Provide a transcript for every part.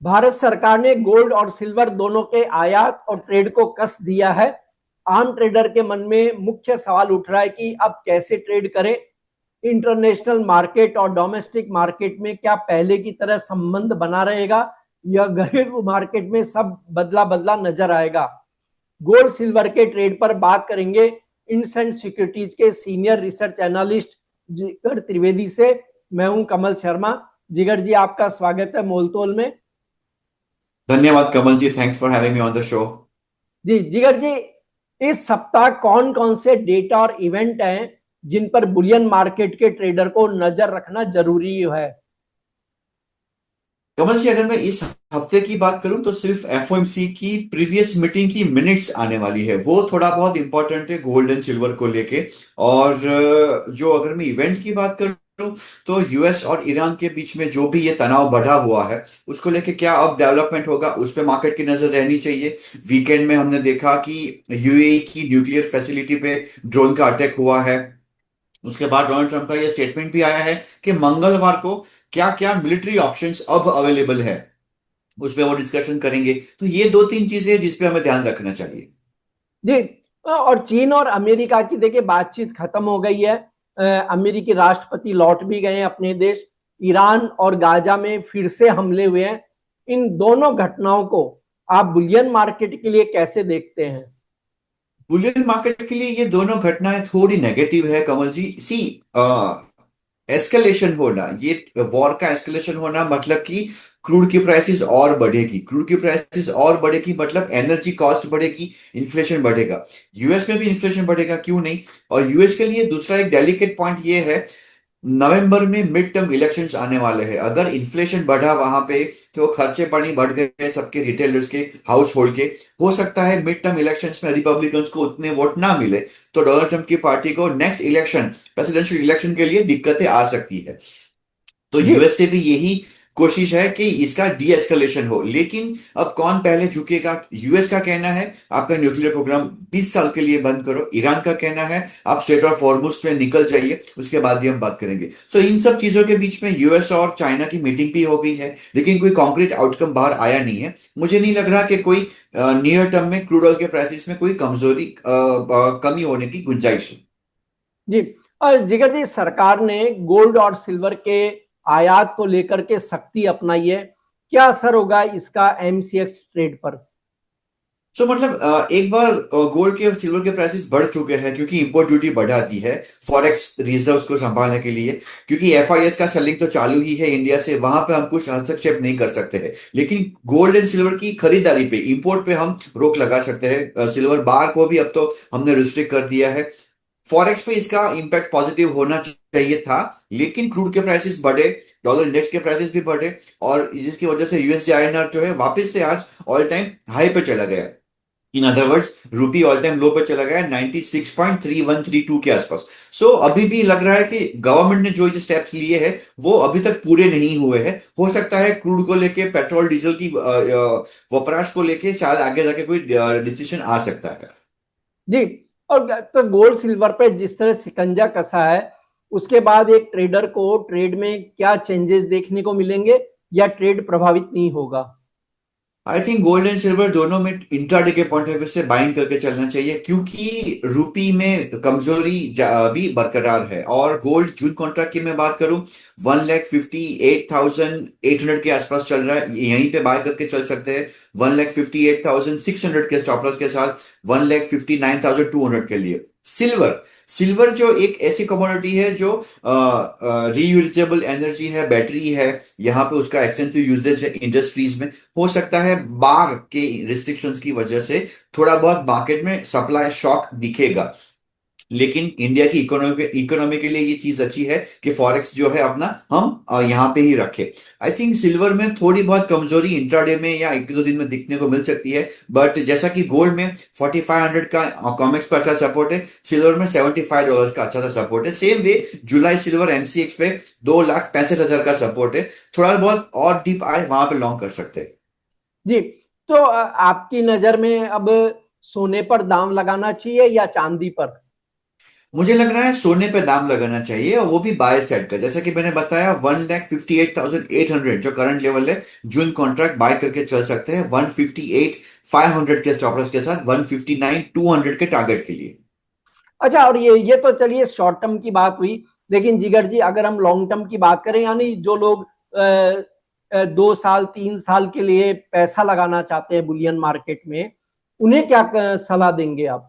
भारत सरकार ने गोल्ड और सिल्वर दोनों के आयात और ट्रेड को कस दिया है। आम ट्रेडर के मन में मुख्य सवाल उठ रहा है कि अब कैसे ट्रेड करें। इंटरनेशनल मार्केट और डोमेस्टिक मार्केट में क्या पहले की तरह संबंध बना रहेगा या घरेलू मार्केट में सब बदला बदला नजर आएगा। गोल्ड सिल्वर के ट्रेड पर बात करेंगे इंडसेंड सिक्योरिटीज के सीनियर रिसर्च एनालिस्ट जिगर त्रिवेदी से। मैं हूं कमल शर्मा। जिगर जी, आपका स्वागत है मोलतोल में। धन्यवाद Kamal ji, thanks for having me on the show. जी जिगर जी, इस सप्ताह कौन कौन से डेटा और इवेंट हैं जिन पर बुलियन मार्केट के ट्रेडर को नजर रखना जरूरी है। कमल जी, अगर मैं इस हफ्ते की बात करूं तो सिर्फ एफओएमसी की प्रीवियस मीटिंग की मिनट्स आने वाली है, वो थोड़ा बहुत इंपॉर्टेंट है गोल्ड एंड सिल्वर को लेके। और जो अगर मैं इवेंट की बात करूं तो यूएस और ईरान के बीच में जो भी ये तनाव बढ़ा हुआ है उसको लेके क्या अब डेवलपमेंट होगा उस पे मार्केट की नजर रहनी चाहिए। वीकेंड में हमने देखा कि यूएई की न्यूक्लियर फैसिलिटी पे ड्रोन का अटैक हुआ है। उसके बाद डोनाल्ड ट्रंप का यह स्टेटमेंट भी आया है कि मंगलवार को क्या क्या मिलिट्री ऑप्शंस अब अवेलेबल है, उस पर वो डिस्कशन करेंगे। तो ये दो तीन चीजें हैं जिस पे हमें ध्यान रखना चाहिए। जी, और चीन और अमेरिका की देखिए बातचीत खत्म हो गई है। अमेरिकी राष्ट्रपति लौट भी गए हैं अपने देश। ईरान और गाजा में फिर से हमले हुए हैं। इन दोनों घटनाओं को आप बुलियन मार्केट के लिए कैसे देखते हैं। बुलियन मार्केट के लिए ये दोनों घटनाएं थोड़ी नेगेटिव है कमल जी। सी एस्केलेशन होना, ये वॉर का एस्केलेशन होना मतलब कि क्रूड की प्राइसेस और बढ़ेगी, क्रूड की प्राइसेस और बढ़ेगी मतलब एनर्जी कॉस्ट बढ़ेगी, इन्फ्लेशन बढ़ेगा। यूएस में भी इन्फ्लेशन बढ़ेगा, क्यों नहीं। और यूएस के लिए दूसरा एक डेलिकेट पॉइंट ये है, नवंबर में मिड टर्म इलेक्शंस आने वाले हैं। अगर इन्फ्लेशन बढ़ा वहां पे तो खर्चे पानी बढ़ गए सबके, रिटेलर्स के, हाउस होल्ड के। हो सकता है मिड टर्म इलेक्शंस में रिपब्लिकन्स को उतने वोट ना मिले तो डोनाल्ड ट्रंप की पार्टी को नेक्स्ट इलेक्शन, प्रेसिडेंशियल इलेक्शन के लिए दिक्कतें आ सकती है। तो जी यूएस से भी यही कोशिश है कि इसका डी एस्केलेशन हो। लेकिन अब कौन पहले झुकेगा? यूएस का कहना है आपका न्यूक्लियर प्रोग्राम 20 साल के लिए बंद करो, ईरान का कहना है आप स्ट्रेट ऑफ हॉर्मुज पे निकल जाइए, उसके बाद ही हम बात करेंगे। सो इन सब चीजों के बीच में यूएस और चाइना की मीटिंग भी हो गई है, लेकिन कोई कॉन्क्रीट आउटकम बाहर आया नहीं है। मुझे नहीं लग रहा कि कोई नियर टर्म में क्रूड ऑयल के प्राइसेस में कोई कमजोरी कमी होने की गुंजाइश है। जी, और जिगर जी, सरकार ने गोल्ड और सिल्वर के आयात को लेकर के सख्ती अपनाई है। क्या असर होगा इसका एमसीएक्स ट्रेड पर। सो मतलब एक बार गोल्ड के और सिल्वर के प्राइसेस बढ़ चुके हैं क्योंकि इंपोर्ट ड्यूटी बढ़ा दी है फॉरेक्स रिजर्व्स को संभालने के लिए। क्योंकि एफआईएस का सेलिंग तो चालू ही है इंडिया से, वहां पे हम कुछ हस्तक्षेप नहीं कर सकते हैं। लेकिन गोल्ड एंड सिल्वर की खरीदारी पे, इंपोर्ट पे हम रोक लगा सकते हैं। सिल्वर बार को भी अब तो हमने रिस्ट्रिक्ट कर दिया है। फॉरेक्स पे इसका इंपैक्ट पॉजिटिव होना चाहिए था, लेकिन क्रूड के प्राइसेस बढ़े, डॉलर इंडेक्स के प्राइसेस भी बढ़े, और जिसकी वजह से यूएसडी आईएनआर जो है वापस से आज ऑल टाइम हाई पे चला गया। इन अदर वर्ड्स, रूपी ऑल टाइम लो पे चला गया 96.3132 के आसपास। सो अभी भी लग रहा है कि गवर्नमेंट ने जो ये स्टेप्स लिए हैं वो अभी तक पूरे नहीं हुए हैं। हो सकता है क्रूड को लेके, पेट्रोल डीजल की वपराश को लेके शायद आगे जाके कोई डिसीजन आ सकता है। जी, और तो गोल्ड सिल्वर पे जिस तरह शिकंजा कसा है, उसके बाद एक ट्रेडर को ट्रेड में क्या चेंजेस देखने को मिलेंगे या ट्रेड प्रभावित नहीं होगा। I think gold and silver दोनों में इंट्राडे के पॉइंट ऑफ व्यू से बाइंग करके चलना चाहिए, क्योंकि रूपी में कमजोरी भी बरकरार है। और गोल्ड जून कॉन्ट्रैक्ट की मैं बात करूं, 1,58,800 के आसपास चल रहा है, यहीं पे बाय करके चल सकते हैं। 1,58,600 के स्टॉप लॉस के साथ 1,59,200 के लिए। सिल्वर, सिल्वर जो एक ऐसी कमोडिटी है जो रीयूजेबल एनर्जी है, बैटरी है, यहाँ पे उसका एक्सटेंसिव यूजेज है इंडस्ट्रीज में। हो सकता है बार के रिस्ट्रिक्शंस की वजह से थोड़ा बहुत मार्केट में सप्लाई शॉक दिखेगा, लेकिन इंडिया की इकोनॉमी के लिए ये चीज अच्छी है कि फॉरेक्स जो है अपना हम यहाँ पे ही रखें। आई थिंक सिल्वर में थोड़ी बहुत कमजोरी इंट्राडे में या एक दो दिन में दिखने को मिल सकती है, बट जैसा कि गोल्ड में 4500 का कॉमेक्स पे अच्छा सपोर्ट है, सिल्वर में $75 का अच्छा सा सपोर्ट है। सेम वे जुलाई सिल्वर एमसीएक्स पे 2,65,000 का सपोर्ट है। थोड़ा बहुत और डीप आए वहां पे लॉन्ग कर सकते हैं। जी, तो आपकी नजर में अब सोने पर दाम लगाना चाहिए या चांदी पर। मुझे लग रहा है सोने पे दाम लगाना चाहिए, और वो भी बाय साइड का। जैसा कि मैंने बताया 1,58,800 जो करंट लेवल है, जून कॉन्ट्रैक्ट बाय करके चल सकते हैं 158,500 के स्टॉप लॉस के साथ 159,200 के टारगेट के लिए। अच्छा, और ये तो चलिए शॉर्ट टर्म की बात हुई, लेकिन जिगर जी अगर हम लॉन्ग टर्म की बात करें, यानी जो लोग 2 साल 3 साल के लिए पैसा लगाना चाहते हैं बुलियन मार्केट में, उन्हें क्या सलाह देंगे आप?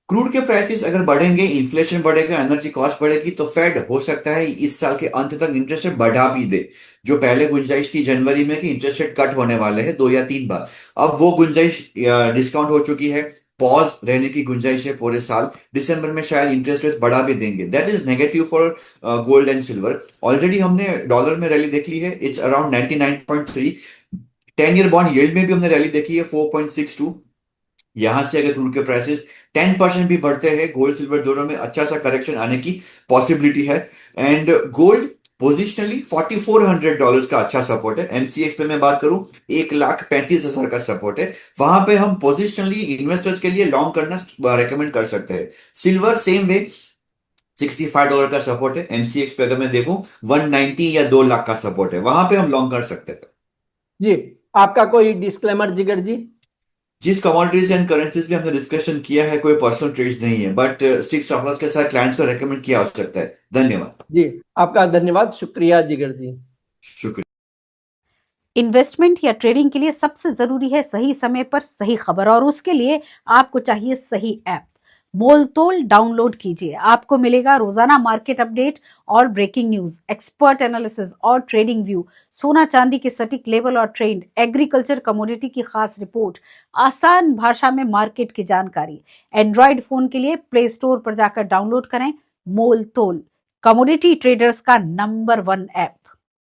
क्रूड के प्राइसेस अगर बढ़ेंगे, इन्फ्लेशन बढ़ेगा, एनर्जी कॉस्ट बढ़ेगी, तो फेड हो सकता है इस साल के अंत तक इंटरेस्ट रेट बढ़ा भी दे। जो पहले गुंजाइश थी जनवरी में कि इंटरेस्ट रेट कट होने वाले हैं 2 या 3 बार, अब वो गुंजाइश डिस्काउंट हो चुकी है। पॉज रहने की गुंजाइश है पूरे साल। दिसंबर में शायद इंटरेस्ट रेट बढ़ा भी देंगे। That is negative for gold and silver. Already हमने डॉलर में रैली देख ली है, it's around 99.3। 10 year bond yield में भी हमने रैली देखी है 4.62। यहां से अगर क्रूड के प्राइसेस 10% भी बढ़ते हैं, गोल्ड सिल्वर दोनों में अच्छा सा करेक्शन आने की पॉसिबिलिटी है। एंड गोल्ड पोजिशनली $4,400 का अच्छा सपोर्ट है। एमसीएक्स पे मैं बात करूं, 1,35,000 का सपोर्ट है। वहां पे हम पोजिशनली इन्वेस्टर्स के लिए लॉन्ग करना रेकमेंड कर सकते हैं। सिल्वर सेम वे, $65 का सपोर्ट है। एमसीएक्स पे अगर मैं देखूं 190 या 2 लाख का सपोर्ट है, वहां पे हम लॉन्ग कर सकते हैं। जी, आपका कोई डिस्क्लेमर जिगर जी? जिस कमोडिटीज एंड करेंसीज पे हमने डिस्कशन किया है, कोई पर्सनल ट्रेड नहीं है, बट स्टिक स्टॉप लॉस के साथ क्लाइंट्स को रेकमेंड किया जा सकता है। धन्यवाद। जी, आपका धन्यवाद, शुक्रिया जिगर जी। शुक्रिया। इन्वेस्टमेंट या ट्रेडिंग के लिए सबसे जरूरी है सही समय पर सही खबर, और उसके लिए आपको चाहिए सही ऐप। मोलतोल डाउनलोड कीजिए, आपको मिलेगा रोजाना मार्केट अपडेट और ब्रेकिंग न्यूज, एक्सपर्ट एनालिसिस और ट्रेडिंग व्यू, सोना चांदी के सटीक लेवल और ट्रेंड, एग्रीकल्चर कमोडिटी की खास रिपोर्ट, आसान भाषा में मार्केट की जानकारी। एंड्रॉइड फोन के लिए प्ले स्टोर पर जाकर डाउनलोड करें मोलतोल, कमोडिटी ट्रेडर्स का नंबर 1 ऐप।